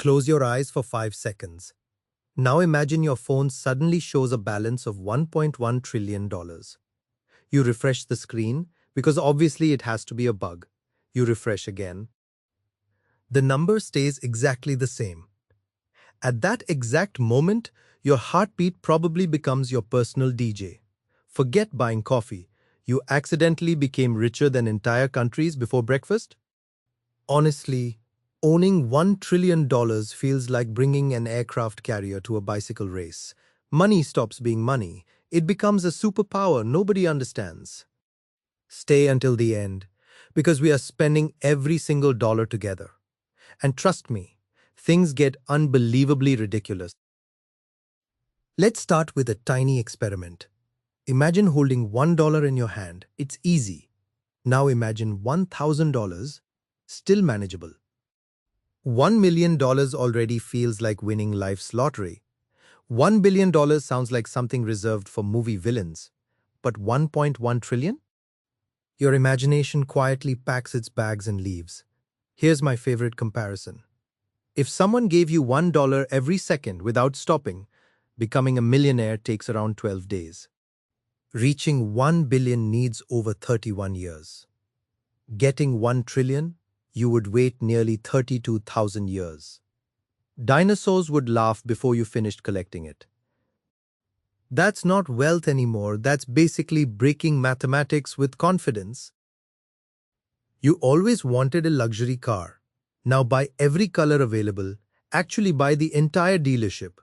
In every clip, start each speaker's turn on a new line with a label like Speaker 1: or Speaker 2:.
Speaker 1: Close your eyes for 5 seconds. Now imagine your phone suddenly shows a balance of $1.1 trillion. You refresh the screen because obviously it has to be a bug. You refresh again. The number stays exactly the same. At that exact moment, your heartbeat probably becomes your personal DJ. Forget buying coffee. You accidentally became richer than entire countries before breakfast? Honestly, owning $1 trillion feels like bringing an aircraft carrier to a bicycle race. Money stops being money. It becomes a superpower nobody understands. Stay until the end, because we are spending every single dollar together. And trust me, things get unbelievably ridiculous. Let's start with a tiny experiment. Imagine holding $1 in your hand. It's easy. Now imagine $1,000, still manageable. $1 million already feels like winning life's lottery. $1 billion sounds like something reserved for movie villains. But 1.1 trillion? Your imagination quietly packs its bags and leaves. Here's my favorite comparison. If someone gave you $1 every second without stopping, becoming a millionaire takes around 12 days. Reaching 1 billion needs over 31 years. Getting 1 trillion, you would wait nearly 32,000 years. Dinosaurs would laugh before you finished collecting it. That's not wealth anymore, that's basically breaking mathematics with confidence. You always wanted a luxury car. Now buy every color available, actually buy the entire dealership.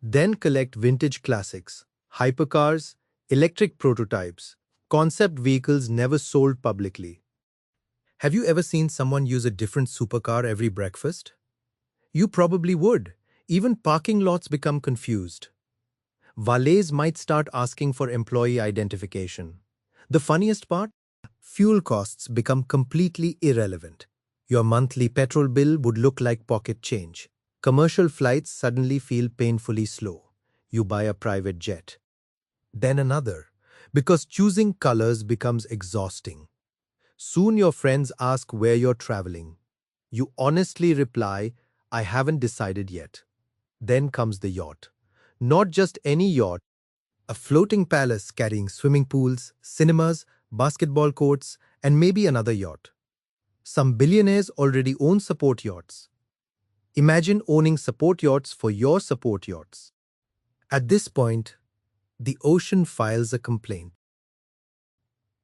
Speaker 1: Then collect vintage classics, hypercars, electric prototypes, concept vehicles never sold publicly. Have you ever seen someone use a different supercar every breakfast? You probably would. Even parking lots become confused. Valets might start asking for employee identification. The funniest part? Fuel costs become completely irrelevant. Your monthly petrol bill would look like pocket change. Commercial flights suddenly feel painfully slow. You buy a private jet. Then another, because choosing colors becomes exhausting. Soon your friends ask where you're traveling. You honestly reply, I haven't decided yet. Then comes the yacht. Not just any yacht, a floating palace carrying swimming pools, cinemas, basketball courts, and maybe another yacht. Some billionaires already own support yachts. Imagine owning support yachts for your support yachts. At this point, the ocean files a complaint.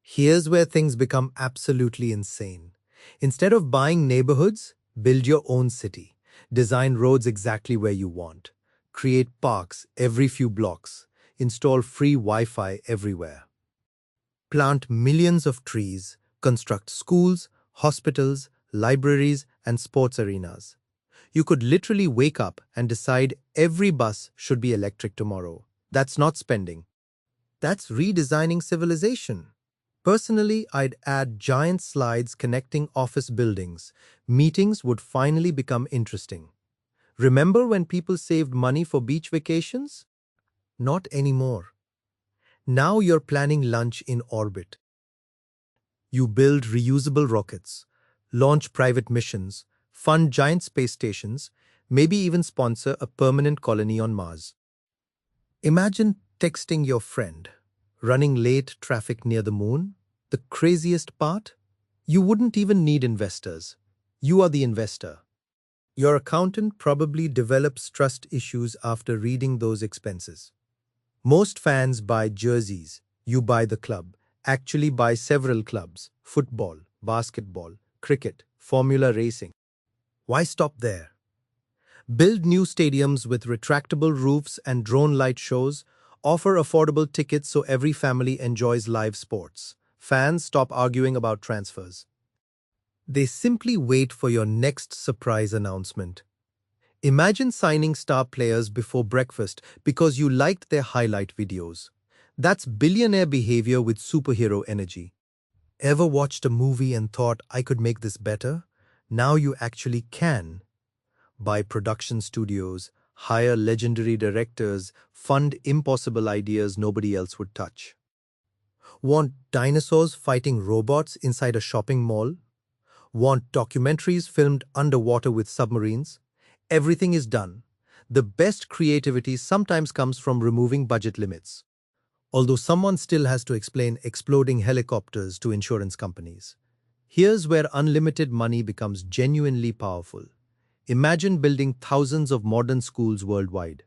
Speaker 1: Here's where things become absolutely insane. Instead of buying neighborhoods, build your own city. Design roads exactly where you want. Create parks every few blocks. Install free Wi-Fi everywhere. Plant millions of trees. Construct schools, hospitals, libraries, and sports arenas. You could literally wake up and decide every bus should be electric tomorrow. That's not spending. That's redesigning civilization. Personally, I'd add giant slides connecting office buildings. Meetings would finally become interesting. Remember when people saved money for beach vacations? Not anymore. Now you're planning lunch in orbit. You build reusable rockets, launch private missions, fund giant space stations, maybe even sponsor a permanent colony on Mars. Imagine texting your friend, running late traffic near the moon. The craziest part? You wouldn't even need investors. You are the investor. Your accountant probably develops trust issues after reading those expenses. Most fans buy jerseys. You buy the club. Actually buy several clubs. Football, basketball, cricket, formula racing. Why stop there? Build new stadiums with retractable roofs and drone light shows. Offer affordable tickets so every family enjoys live sports. Fans stop arguing about transfers. They simply wait for your next surprise announcement. Imagine signing star players before breakfast because you liked their highlight videos. That's billionaire behavior with superhero energy. Ever watched a movie and thought, I could make this better? Now you actually can. Buy production studios, hire legendary directors, fund impossible ideas nobody else would touch. Want dinosaurs fighting robots inside a shopping mall? Want documentaries filmed underwater with submarines? Everything is done. The best creativity sometimes comes from removing budget limits. Although someone still has to explain exploding helicopters to insurance companies. Here's where unlimited money becomes genuinely powerful. Imagine building thousands of modern schools worldwide.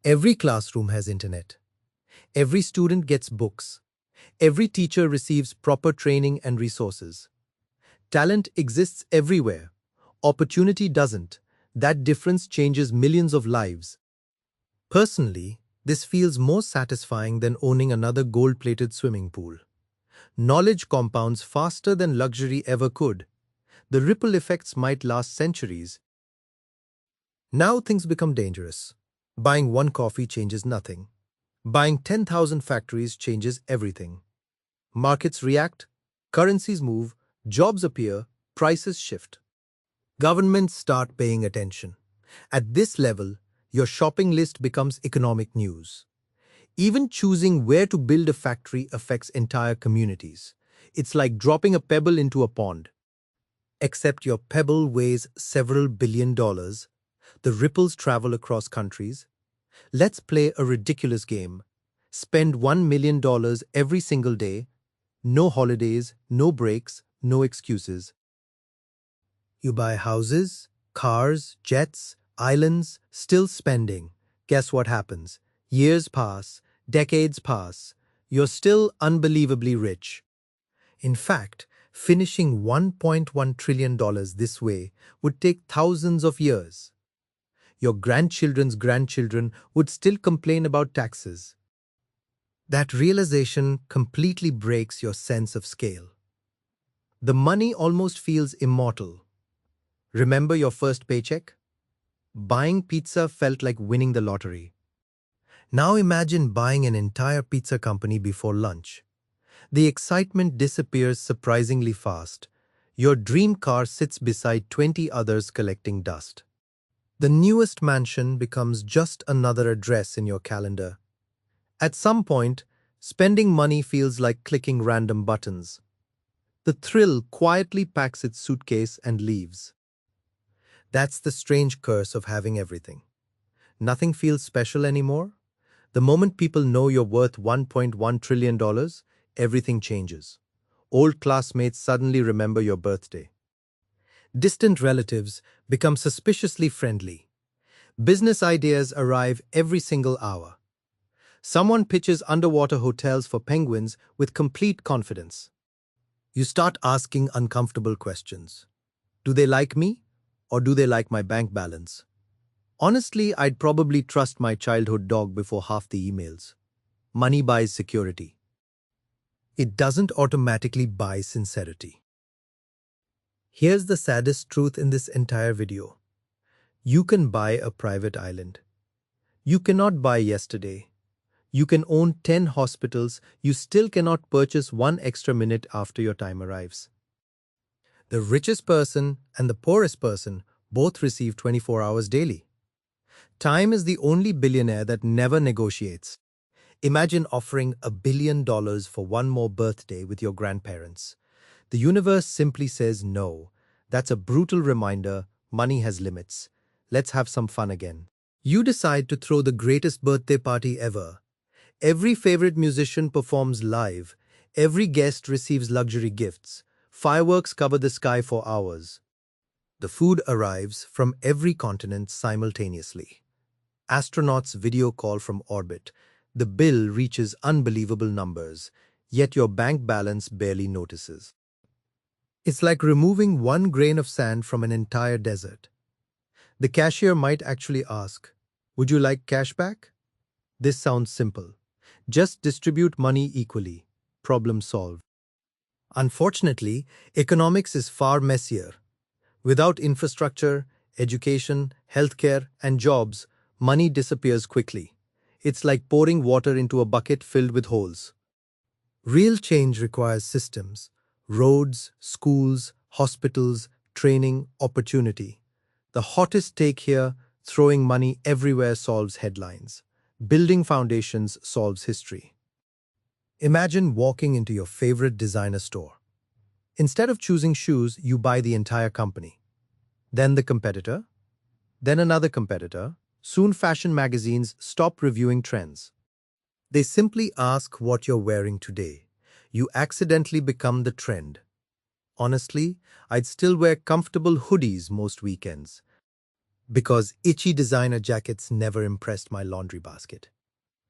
Speaker 1: Every classroom has internet. Every student gets books. Every teacher receives proper training and resources. Talent exists everywhere. Opportunity doesn't. That difference changes millions of lives. Personally, this feels more satisfying than owning another gold-plated swimming pool. Knowledge compounds faster than luxury ever could. The ripple effects might last centuries. Now things become dangerous. Buying one coffee changes nothing. Buying 10,000 factories changes everything. Markets react, currencies move, jobs appear, prices shift. Governments start paying attention. At this level, your shopping list becomes economic news. Even choosing where to build a factory affects entire communities. It's like dropping a pebble into a pond. Except your pebble weighs several billion dollars. The ripples travel across countries. Let's play a ridiculous game. Spend $1 million every single day. No holidays, no breaks, no excuses. You buy houses, cars, jets, islands, still spending. Guess what happens? Years pass, decades pass. You're still unbelievably rich. In fact, finishing $1.1 trillion this way would take thousands of years. Your grandchildren's grandchildren would still complain about taxes. That realization completely breaks your sense of scale. The money almost feels immortal. Remember your first paycheck? Buying pizza felt like winning the lottery. Now imagine buying an entire pizza company before lunch. The excitement disappears surprisingly fast. Your dream car sits beside 20 others collecting dust. The newest mansion becomes just another address in your calendar. At some point, spending money feels like clicking random buttons. The thrill quietly packs its suitcase and leaves. That's the strange curse of having everything. Nothing feels special anymore. The moment people know you're worth $1.1 trillion, everything changes. Old classmates suddenly remember your birthday. Distant relatives become suspiciously friendly. Business ideas arrive every single hour. Someone pitches underwater hotels for penguins with complete confidence. You start asking uncomfortable questions. Do they like me? Or do they like my bank balance? Honestly, I'd probably trust my childhood dog before half the emails. Money buys security. It doesn't automatically buy sincerity. Here's the saddest truth in this entire video. You can buy a private island. You cannot buy yesterday. You can own 10 hospitals, you still cannot purchase one extra minute after your time arrives. The richest person and the poorest person both receive 24 hours daily. Time is the only billionaire that never negotiates. Imagine offering $1 billion for one more birthday with your grandparents. The universe simply says no. That's a brutal reminder money has limits. Let's have some fun again. You decide to throw the greatest birthday party ever. Every favorite musician performs live. Every guest receives luxury gifts. Fireworks cover the sky for hours. The food arrives from every continent simultaneously. Astronauts video call from orbit. The bill reaches unbelievable numbers, yet your bank balance barely notices. It's like removing one grain of sand from an entire desert. The cashier might actually ask, "Would you like cash back?" This sounds simple. Just distribute money equally. Problem solved. Unfortunately, economics is far messier. Without infrastructure, education, healthcare, and jobs, money disappears quickly. It's like pouring water into a bucket filled with holes. Real change requires systems: roads, schools, hospitals, training, opportunity. The hottest take here: throwing money everywhere solves headlines. Building foundations solves history. Imagine walking into your favorite designer store. Instead of choosing shoes, you buy the entire company. Then the competitor. Then another competitor. Soon fashion magazines stop reviewing trends. They simply ask what you're wearing today. You accidentally become the trend. Honestly, I'd still wear comfortable hoodies most weekends because itchy designer jackets never impressed my laundry basket.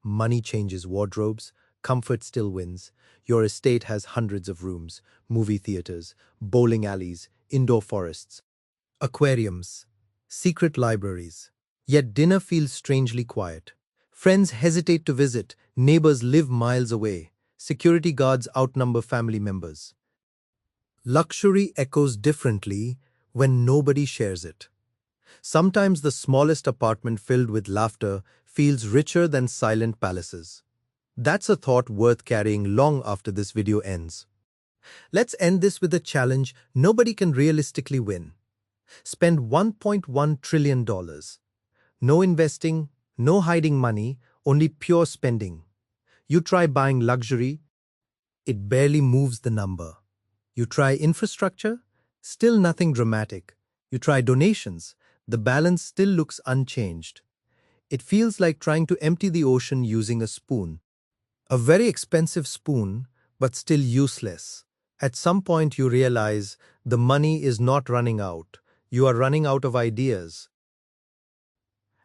Speaker 1: Money changes wardrobes, comfort still wins. Your estate has hundreds of rooms, movie theaters, bowling alleys, indoor forests, aquariums, secret libraries. Yet dinner feels strangely quiet. Friends hesitate to visit, neighbors live miles away, security guards outnumber family members. Luxury echoes differently when nobody shares it. Sometimes the smallest apartment filled with laughter feels richer than silent palaces. That's a thought worth carrying long after this video ends. Let's end this with a challenge nobody can realistically win. Spend $1.1 trillion. No investing, no hiding money, only pure spending. You try buying luxury, it barely moves the number. You try infrastructure, still nothing dramatic. You try donations, the balance still looks unchanged. It feels like trying to empty the ocean using a spoon. A very expensive spoon, but still useless. At some point you realize the money is not running out. You are running out of ideas.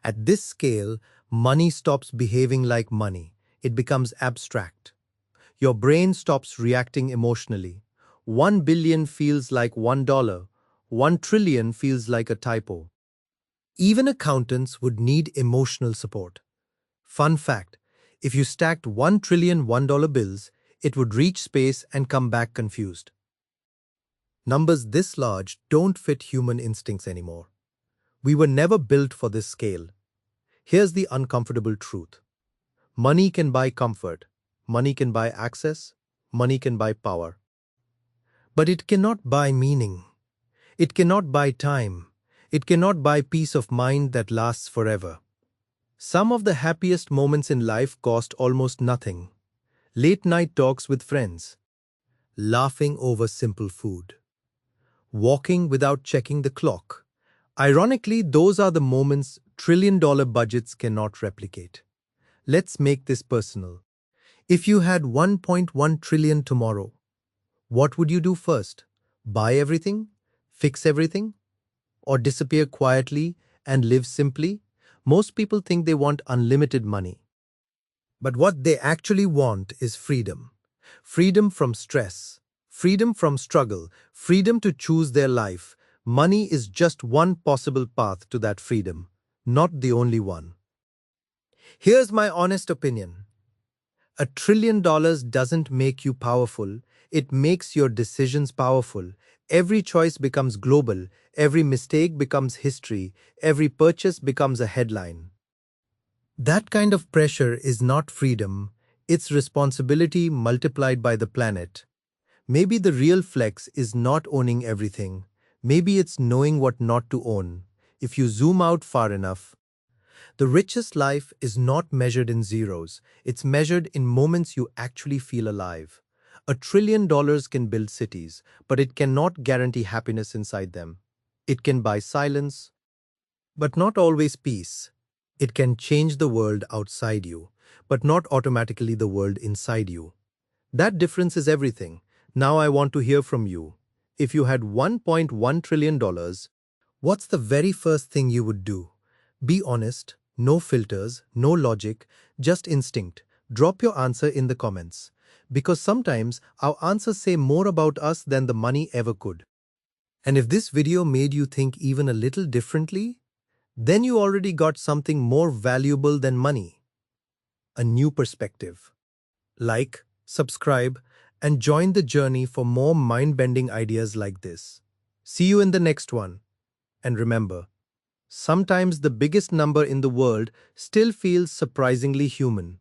Speaker 1: At this scale, money stops behaving like money. It becomes abstract. Your brain stops reacting emotionally. 1 billion feels like $1. 1 trillion feels like a typo. Even accountants would need emotional support. Fun fact, if you stacked 1 trillion $1 bills, it would reach space and come back confused. Numbers this large don't fit human instincts anymore. We were never built for this scale. Here's the uncomfortable truth. Money can buy comfort. Money can buy access. Money can buy power. But it cannot buy meaning. It cannot buy time. It cannot buy peace of mind that lasts forever. Some of the happiest moments in life cost almost nothing. Late night talks with friends. Laughing over simple food. Walking without checking the clock. Ironically, those are the moments trillion-dollar budgets cannot replicate. Let's make this personal. If you had 1.1 trillion tomorrow, what would you do first? Buy everything? Fix everything? Or disappear quietly and live simply? Most people think they want unlimited money. But what they actually want is freedom. Freedom from stress. Freedom from struggle. Freedom to choose their life. Money is just one possible path to that freedom, not the only one. Here's my honest opinion. $1 trillion doesn't make you powerful, it makes your decisions powerful. Every choice becomes global, every mistake becomes history, every purchase becomes a headline. That kind of pressure is not freedom, it's responsibility multiplied by the planet. Maybe the real flex is not owning everything. Maybe it's knowing what not to own. If you zoom out far enough, the richest life is not measured in zeros, it's measured in moments you actually feel alive. $1 trillion can build cities, but it cannot guarantee happiness inside them. It can buy silence, but not always peace. It can change the world outside you, but not automatically the world inside you. That difference is everything. Now I want to hear from you. If you had $1.1 trillion, what's the very first thing you would do? Be honest, no filters, no logic, just instinct. Drop your answer in the comments. Because sometimes our answers say more about us than the money ever could. And if this video made you think even a little differently, then you already got something more valuable than money. A new perspective. Like, subscribe, and join the journey for more mind-bending ideas like this. See you in the next one. And remember, sometimes the biggest number in the world still feels surprisingly human.